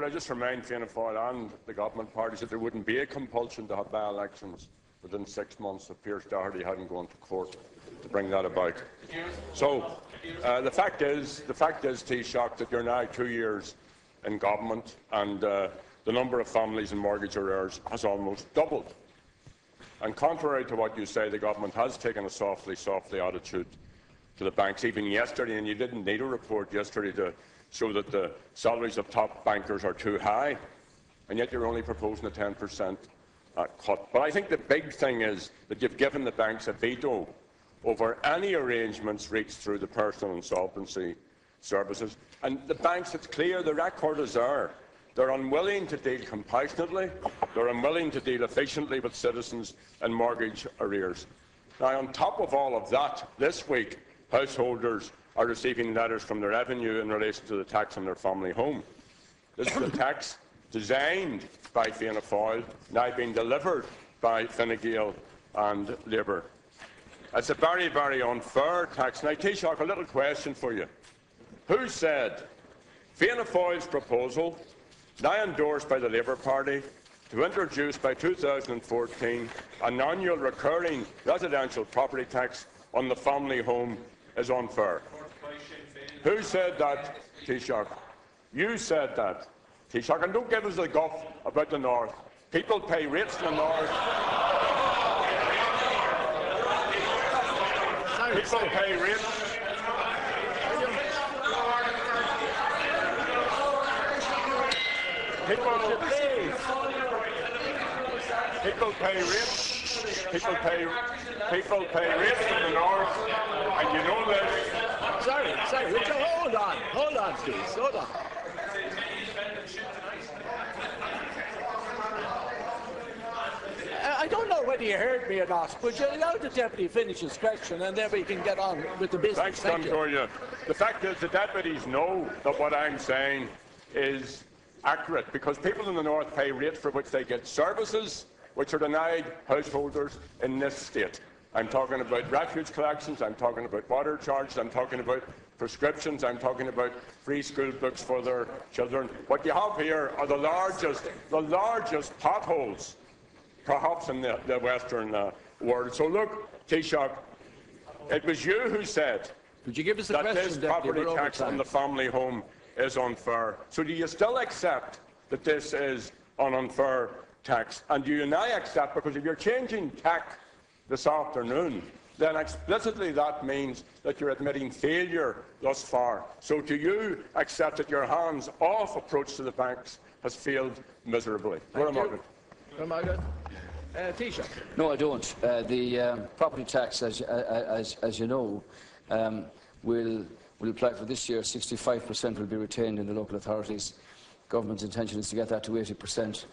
I just remind Fianna Fáil and the government parties that there wouldn't be a compulsion to have by-elections within 6 months if Pierce Doherty hadn't gone to court to bring that about. So the fact is, Taoiseach, that you're now 2 years in government and the number of families in mortgage arrears has almost doubled. And contrary to what you say, the government has taken a softly attitude to the banks, even yesterday, and you didn't need a report yesterday to show that the salaries of top bankers are too high, and yet you're only proposing a 10% cut. But I think the big thing is that you've given the banks a veto over any arrangements reached through the personal insolvency services. And the banks, it's clear, the record is there. They're unwilling to deal compassionately, they're unwilling to deal efficiently with citizens and mortgage arrears. Now, on top of all of that, this week, householders are receiving letters from the Revenue in relation to the tax on their family home. This is a tax designed by Fianna Fáil, now being delivered by Fine Gael and Labour. It's a very, very unfair tax. Now, Taoiseach, a little question for you. Who said Fianna Fáil's proposal, now endorsed by the Labour Party, to introduce by 2014 an annual recurring residential property tax on the family home is unfair? Who said that, Taoiseach? You said that, Taoiseach. And don't give us the guff about the North. People pay rates in the North. People pay rates. People pay rates. People pay rates in the North, and you know this. Sorry, Richard, hold on, please, hold on. I don't know whether you heard me or not, but you allow the Deputy finish his question, and then we can get on with the business. Thanks, Contoria. The fact is, the deputies know that what I'm saying is accurate, because people in the North pay rates for which they get services which are denied householders in this state. I'm talking about refuge collections, I'm talking about water charges, I'm talking about prescriptions, I'm talking about free school books for their children. What you have here are the largest potholes perhaps in the Western world. So look, Taoiseach, it was you who said Could you give us a that question, this property tax on the family home is unfair. So do you still accept that this is an unfair tax? And do you now accept, because if you're changing tack this afternoon, then explicitly that means that you're admitting failure thus far. So do you accept that your hands-off approach to the banks has failed miserably? Taoiseach? No, I don't. The property tax, as you know, will apply for this year. 65% will be retained in the local authorities. Government's intention is to get that to 80%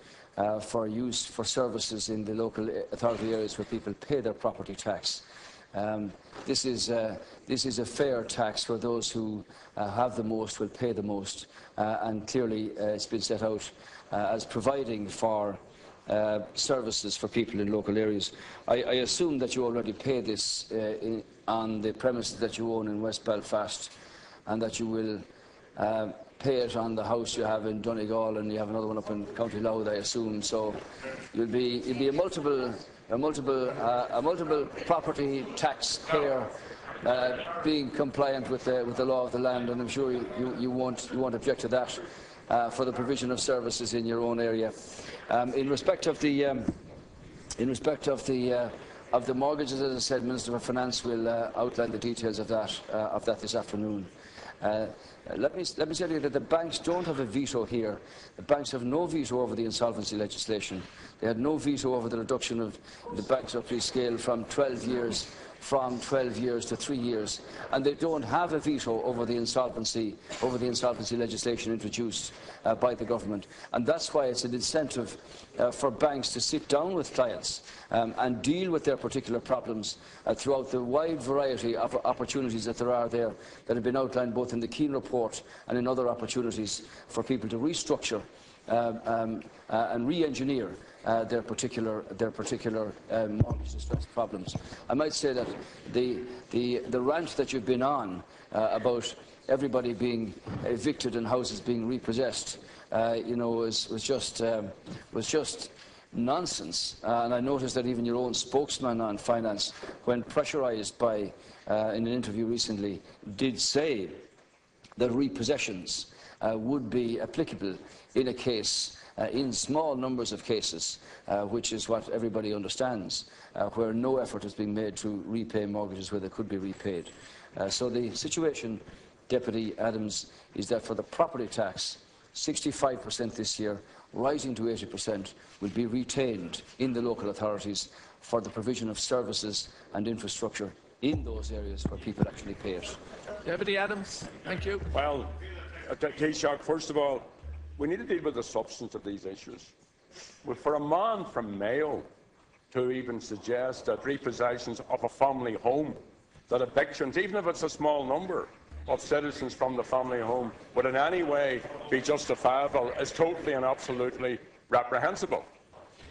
for use for services in the local authority areas where people pay their property tax. This is a fair tax where those who have the most will pay the most, and clearly it's been set out as providing for services for people in local areas. I assume that you already pay this on the premises that you own in West Belfast, and that you will pay it on the house you have in Donegal, and you have another one up in County Louth, I assume. So you'll be a multiple property taxpayer, being compliant with the law of the land, and I'm sure you won't object to that for the provision of services in your own area. In respect of the mortgages, as I said, Minister for Finance will outline the details of that this afternoon. Let me say to you that the banks don't have a veto here. The banks have no veto over the insolvency legislation. They had no veto over the reduction of the bankruptcy scale from 12 years to 3 years, and they don't have a veto over the insolvency legislation introduced by the government. And that's why it's an incentive for banks to sit down with clients and deal with their particular problems throughout the wide variety of opportunities that there are there that have been outlined both in the Keane report and in other opportunities for people to restructure and re-engineer their particular mortgage distress problems. I might say that the rant that you've been on about everybody being evicted and houses being repossessed, was just nonsense. And I noticed that even your own spokesman on finance, when pressurised by in an interview recently, did say that repossessions would be applicable in a case, in small numbers of cases, which is what everybody understands, where no effort is being made to repay mortgages where they could be repaid. So the situation, Deputy Adams, is that for the property tax, 65% this year, rising to 80%, will be retained in the local authorities for the provision of services and infrastructure in those areas where people actually pay it. Deputy Adams, thank you. Well, Taoiseach, first of all, we need to deal with the substance of these issues. Well, for a man from Mayo to even suggest that repossessions of a family home, that evictions, even if it's a small number of citizens from the family home, would in any way be justifiable is totally and absolutely reprehensible.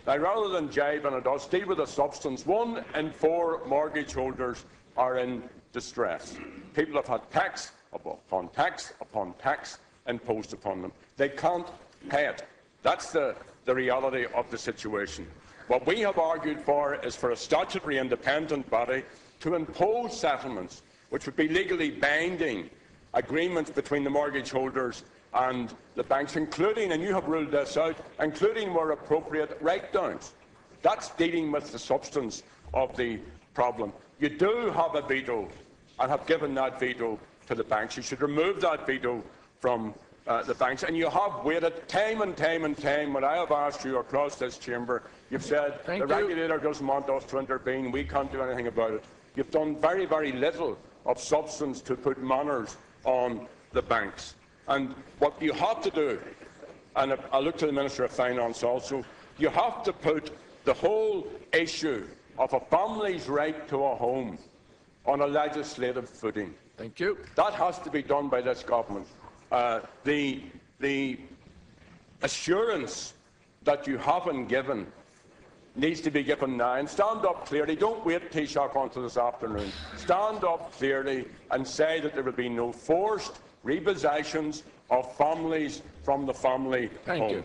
Now, rather than jibing at us, deal with the substance. 1 in 4 mortgage holders are in distress. People have had tax upon tax upon tax imposed upon them. They can't pay it. That's the reality of the situation. What we have argued for is for a statutory independent body to impose settlements which would be legally binding agreements between the mortgage holders and the banks, including, and you have ruled this out, including where appropriate write-downs. That's dealing with the substance of the problem. You do have a veto and have given that veto to the banks. You should remove that veto from the banks. And you have waited time and time and time when I have asked you across this chamber. You've said the regulator doesn't want us to intervene. We can't do anything about it. You've done very, very little of substance to put manners on the banks. And what you have to do, and I look to the Minister of Finance also, you have to put the whole issue of a family's right to a home on a legislative footing. Thank you. That has to be done by this government. The assurance that you haven't given needs to be given now. And stand up clearly. Don't wait, Taoiseach, until this afternoon. Stand up clearly and say that there will be no forced repossessions of families from the family home. Thank you.